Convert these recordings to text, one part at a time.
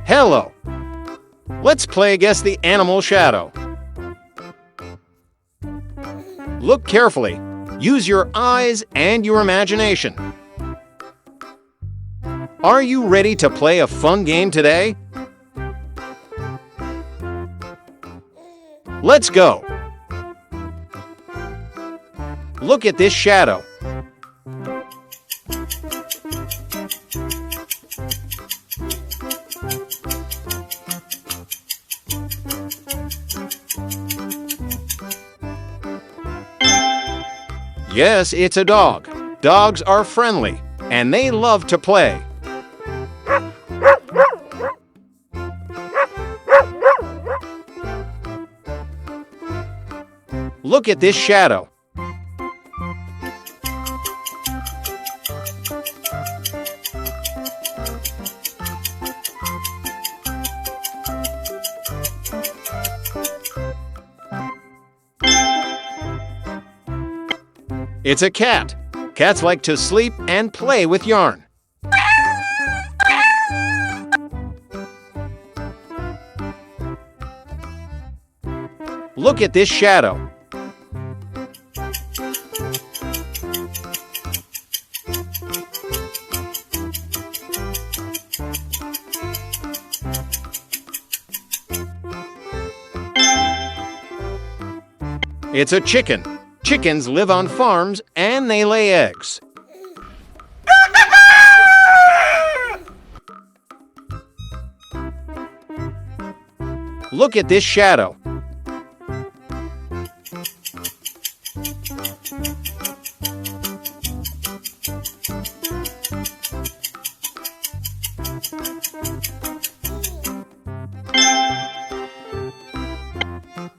Hello. Let's play Guess the Animal Shadow. Look carefully. Use your eyes and your imagination. Are you ready to play a fun game today? Let's go. Look at this shadow. Yes, it's a dog. Dogs are friendly, and they love to play. Look at this shadow. It's a cat. Cats like to sleep and play with yarn. Look at this shadow. It's a chicken. Chickens live on farms and they lay eggs. Look at this shadow.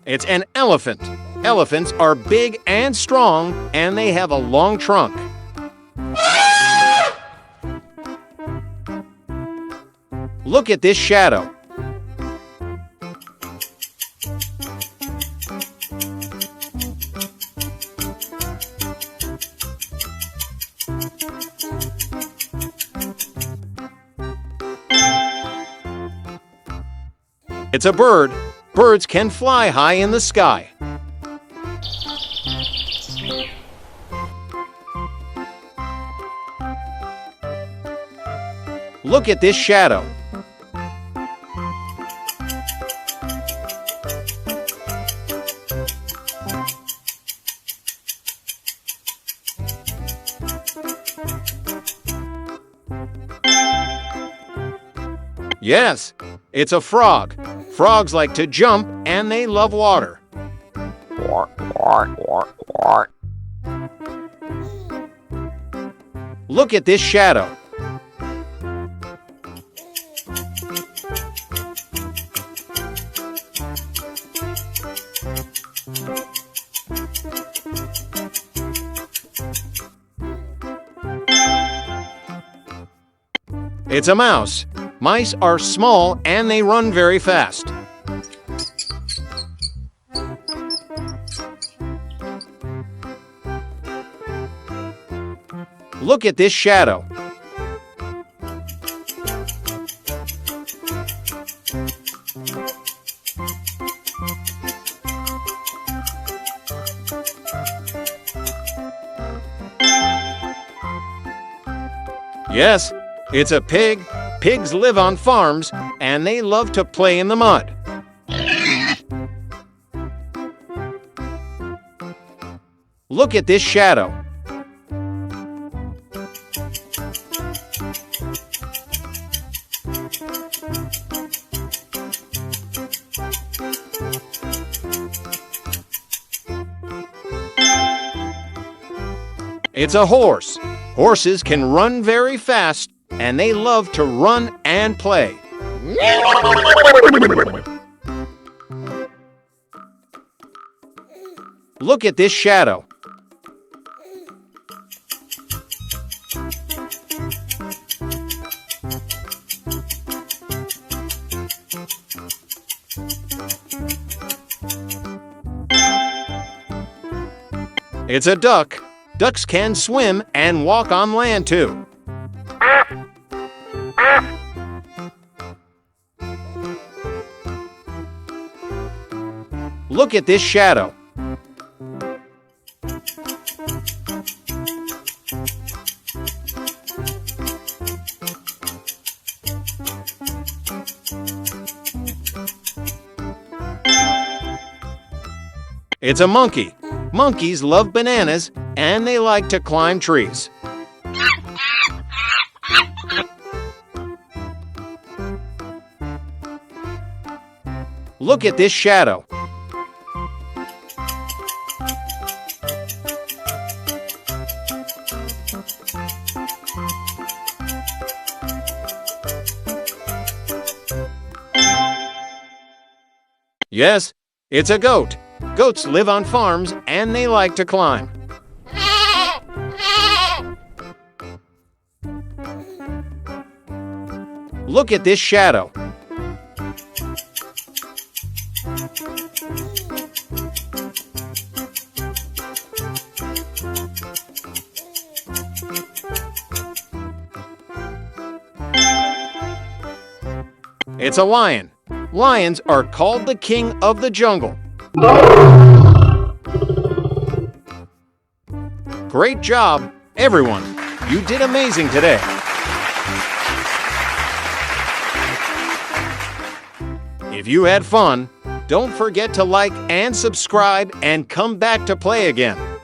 It's an elephant. Elephants are big and strong, and they have a long trunk. Look at this shadow. It's a bird. Birds can fly high in the sky. Look at this shadow. Yes, it's a frog. Frogs like to jump and they love water. Look at this shadow. It's a mouse. Mice are small and they run very fast. Look at this shadow. Yes, it's a pig. Pigs live on farms, and they love to play in the mud. Look at this shadow. It's a horse. Horses can run very fast, and they love to run and play. Look at this shadow. It's a duck. Ducks can swim and walk on land too. Look at this shadow. It's a monkey. Monkeys love bananas and they like to climb trees. Look at this shadow. Yes, it's a goat. Goats live on farms and they like to climb. Look at this shadow. It's a lion. Lions are called the king of the jungle. Great job, everyone. You did amazing today. If you had fun, don't forget to like and subscribe and come back to play again.